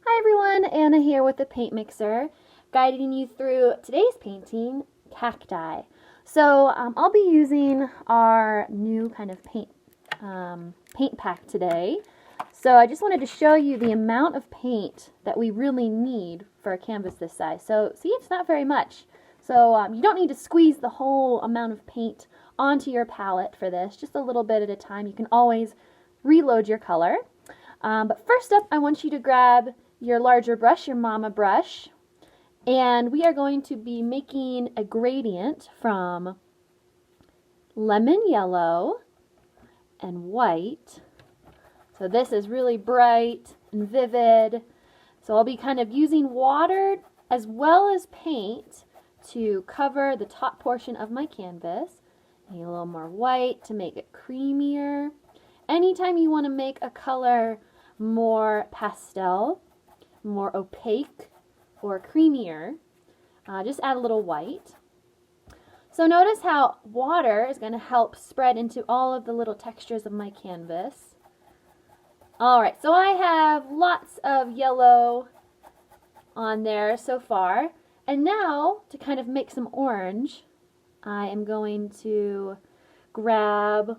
Hi everyone, Anna here with the Paint Mixer, guiding you through today's painting, Cacti. So I'll be using our new kind of paint pack today. So I just wanted to show you the amount of paint that we really need for a canvas this size. So see, it's not very much. So you don't need to squeeze the whole amount of paint onto your palette for this, just a little bit at a time. You can always reload your color. But first up, I want you to grab your larger brush, your mama brush, and we are going to be making a gradient from lemon yellow and white. So this is really bright and vivid. So I'll be kind of using water as well as paint to cover the top portion of my canvas. Need a little more white to make it creamier. Anytime you want to make a color more pastel, more opaque, or creamier, just add a little white. So notice how water is going to help spread into all of the little textures of my canvas. Alright, so I have lots of yellow on there so far. And now, to kind of make some orange, I am going to grab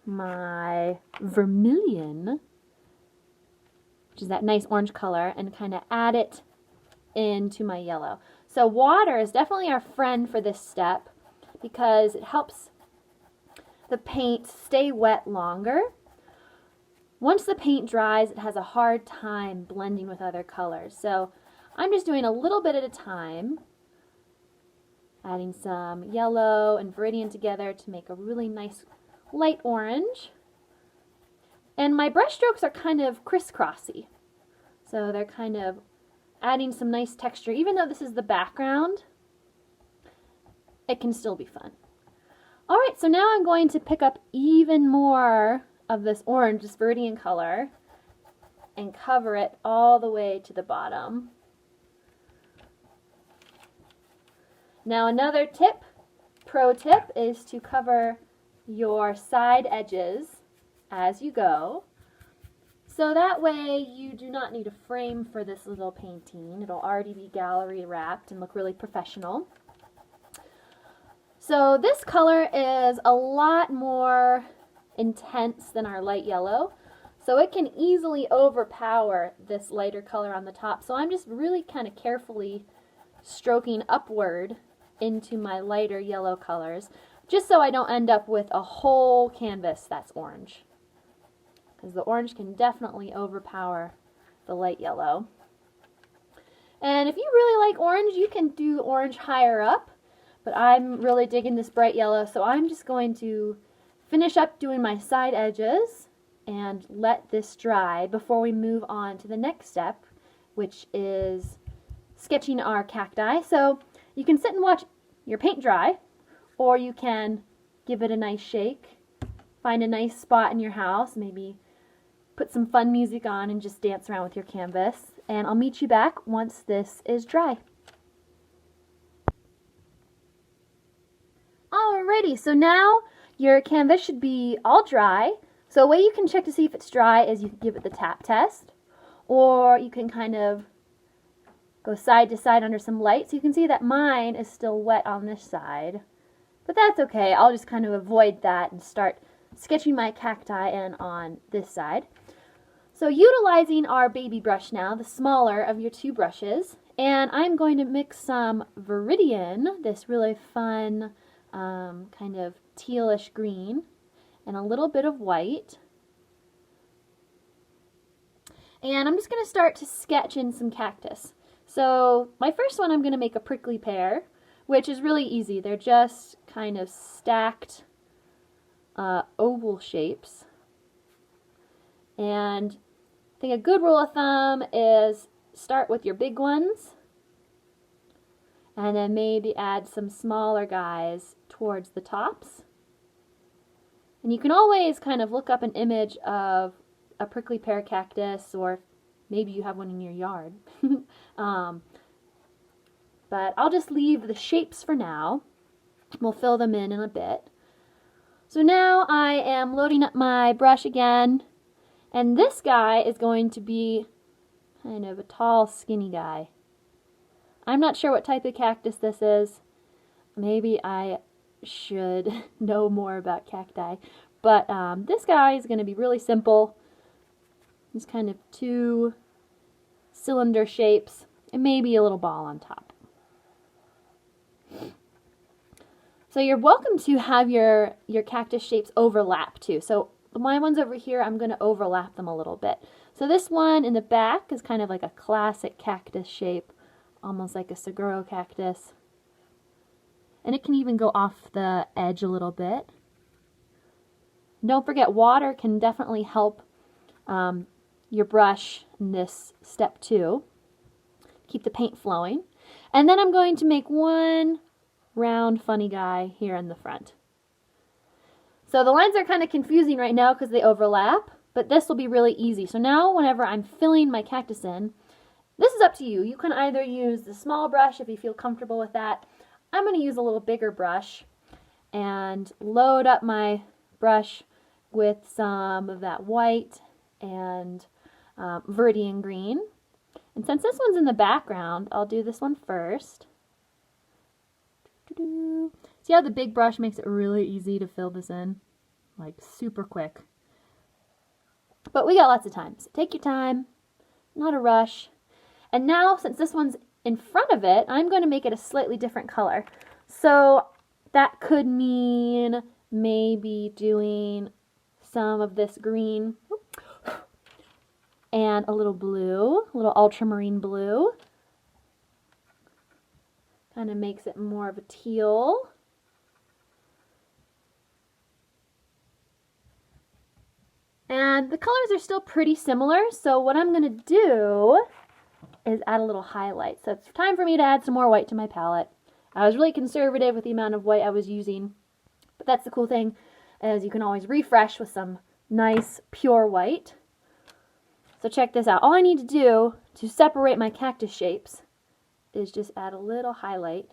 my vermilion, which is that nice orange color, and kind of add it into my yellow. So water is definitely our friend for this step because it helps the paint stay wet longer. Once the paint dries, it has a hard time blending with other colors. So I'm just doing a little bit at a time, adding some yellow and viridian together to make a really nice light orange. And my brush strokes are kind of crisscrossy. So they're kind of adding some nice texture. Even though this is the background, it can still be fun. Alright, so now I'm going to pick up even more of this orange, this viridian color, and cover it all the way to the bottom. Now another tip, pro tip, is to cover your side edges as you go. So that way you do not need a frame for this little painting. It'll already be gallery wrapped and look really professional. So this color is a lot more intense than our light yellow. So it can easily overpower this lighter color on the top. So I'm just really kind of carefully stroking upward into my lighter yellow colors, just so I don't end up with a whole canvas that's orange. Because the orange can definitely overpower the light yellow. And if you really like orange, you can do orange higher up, but I'm really digging this bright yellow, so I'm just going to finish up doing my side edges and let this dry before we move on to the next step, which is sketching our cacti. So you can sit and watch your paint dry, or you can give it a nice shake, find a nice spot in your house, maybe put some fun music on and just dance around with your canvas. And I'll meet you back once this is dry. Alrighty, so now your canvas should be all dry. So a way you can check to see if it's dry is you can give it the tap test, or you can kind of go side to side under some light. So you can see that mine is still wet on this side, but that's okay. I'll just kind of avoid that and start sketching my cacti in on this side. So utilizing our baby brush now, the smaller of your two brushes, and I'm going to mix some viridian, this really fun kind of tealish green, and a little bit of white. And I'm just going to start to sketch in some cactus. So my first one, I'm going to make a prickly pear, which is really easy. They're just kind of stacked oval shapes. And I think a good rule of thumb is start with your big ones and then maybe add some smaller guys towards the tops. And you can always kind of look up an image of a prickly pear cactus, or maybe you have one in your yard. But I'll just leave the shapes for now. We'll fill them in a bit. So now I am loading up my brush again, and this guy is going to be kind of a tall, skinny guy. I'm not sure what type of cactus this is. Maybe I should know more about cacti. But this guy is going to be really simple. It's kind of two cylinder shapes and maybe a little ball on top. So you're welcome to have your cactus shapes overlap too. So my ones over here, I'm going to overlap them a little bit. So this one in the back is kind of like a classic cactus shape, almost like a Seguro cactus. And it can even go off the edge a little bit. Don't forget, water can definitely help your brush in this step 2. Keep the paint flowing. And then I'm going to make one round funny guy here in the front. So the lines are kind of confusing right now because they overlap, but this will be really easy. So now whenever I'm filling my cactus in, this is up to you. You can either use the small brush if you feel comfortable with that. I'm going to use a little bigger brush and load up my brush with some of that white and Viridian green. And since this one's in the background, I'll do this one first. See how the big brush makes it really easy to fill this in? Like super quick. But we got lots of time, so take your time, not a rush. And now, since this one's in front of it, I'm going to make it a slightly different color. So that could mean maybe doing some of this green and a little blue, a little ultramarine blue. Kind of makes it more of a teal. And the colors are still pretty similar, so what I'm going to do is add a little highlight. So it's time for me to add some more white to my palette. I was really conservative with the amount of white I was using, but that's the cool thing, is you can always refresh with some nice pure white. So check this out. All I need to do to separate my cactus shapes is just add a little highlight.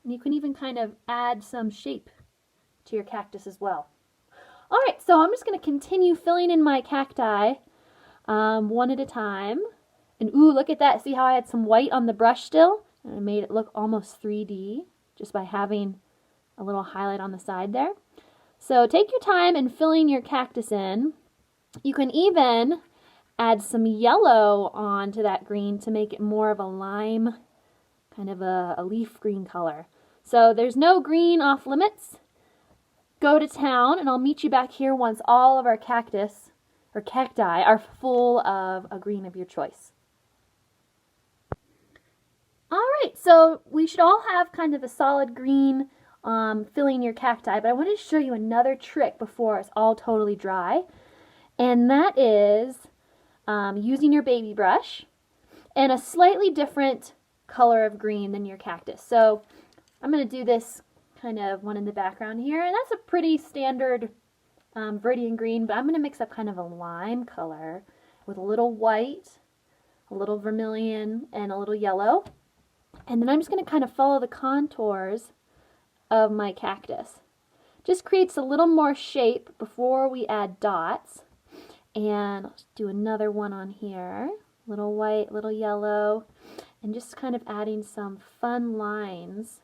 And you can even kind of add some shape to your cactus as well. Alright, so I'm just going to continue filling in my cacti one at a time. And ooh, look at that. See how I had some white on the brush still? And I made it look almost 3D just by having a little highlight on the side there. So take your time in filling your cactus in. You can even add some yellow onto that green to make it more of a lime, kind of a leaf green color. So there's no green off limits. Go to town, and I'll meet you back here once all of our cactus, or cacti, are full of a green of your choice. Alright, so we should all have kind of a solid green filling your cacti, but I wanted to show you another trick before it's all totally dry, and that is using your baby brush and a slightly different color of green than your cactus. So I'm going to do this kind of one in the background here, and that's a pretty standard Viridian green, but I'm going to mix up kind of a lime color with a little white, a little vermilion, and a little yellow. And then I'm just going to kind of follow the contours of my cactus. Just creates a little more shape before we add dots. And I'll do another one on here. Little white, little yellow, and just kind of adding some fun lines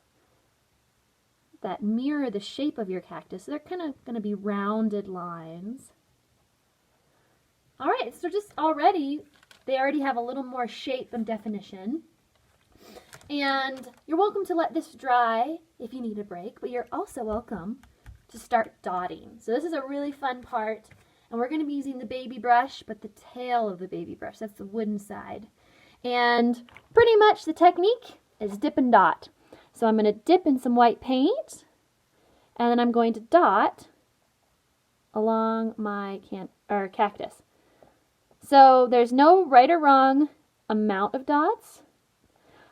that mirror the shape of your cactus. They're kind of going to be rounded lines. Alright, so just they already have a little more shape and definition. And you're welcome to let this dry if you need a break, but you're also welcome to start dotting. So this is a really fun part, and we're going to be using the baby brush, but the tail of the baby brush, that's the wooden side. And pretty much the technique is dip and dot. So I'm going to dip in some white paint, and then I'm going to dot along my cactus. So there's no right or wrong amount of dots.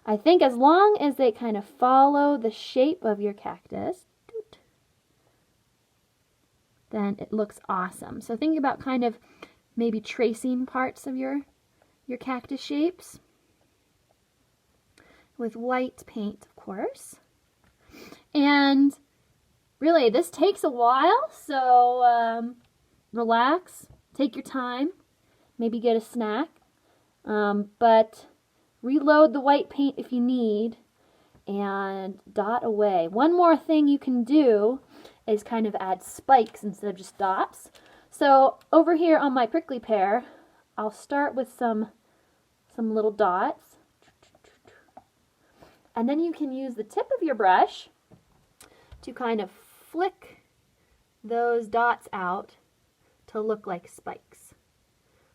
I think as long as they kind of follow the shape of your cactus, then it looks awesome. So think about kind of maybe tracing parts of your cactus shapes with white paint, of course. And really, this takes a while, so relax, take your time, maybe get a snack. But reload the white paint if you need and dot away. One more thing you can do is kind of add spikes instead of just dots. So over here on my prickly pear, I'll start with some little dots. And then you can use the tip of your brush to kind of flick those dots out to look like spikes.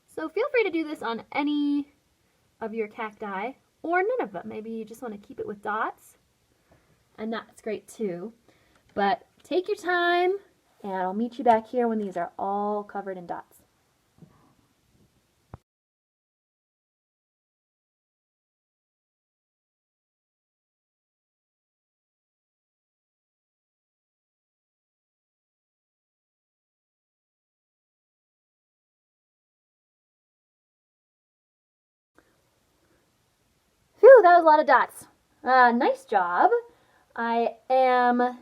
So feel free to do this on any of your cacti or none of them. Maybe you just want to keep it with dots, and that's great too. But take your time, and I'll meet you back here when these are all covered in dots. Phew, that was a lot of dots. Nice job. I am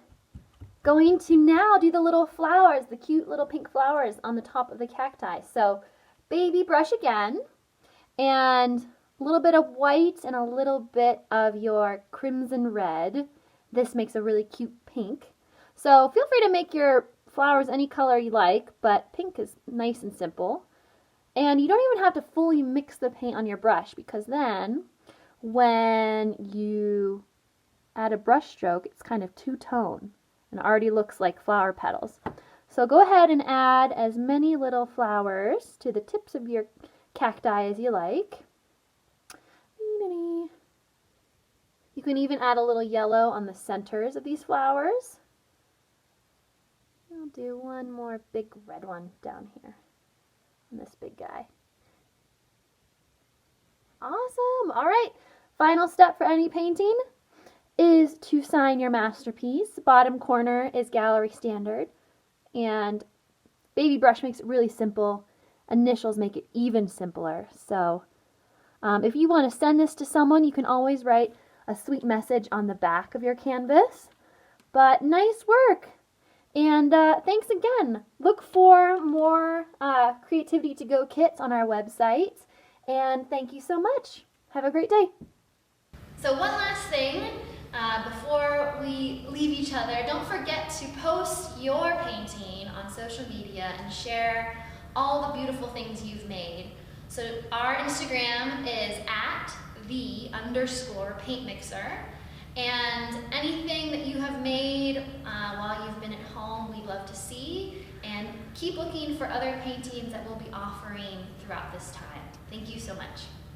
going to now do the little flowers, the cute little pink flowers on the top of the cacti. So baby brush again, and a little bit of white and a little bit of your crimson red. This makes a really cute pink. So feel free to make your flowers any color you like, but pink is nice and simple. And you don't even have to fully mix the paint on your brush, because then when you add a brush stroke, it's kind of two-tone and already looks like flower petals. So go ahead and add as many little flowers to the tips of your cacti as you like. You can even add a little yellow on the centers of these flowers. I'll do one more big red one down here on this big guy. Awesome. All right. Final step for any painting is to sign your masterpiece. Bottom corner is gallery standard, and baby brush makes it really simple. Initials make it even simpler. So if you want to send this to someone, you can always write a sweet message on the back of your canvas. But nice work. And thanks again. Look for more Creativity to Go kits on our website. And thank you so much. Have a great day. So one last thing before we leave each other, don't forget to post your painting on social media and share all the beautiful things you've made. So our Instagram is @the_paintmixer. And anything that you have made while you've been at home, we'd love to see. And keep looking for other paintings that we'll be offering throughout this time. Thank you so much.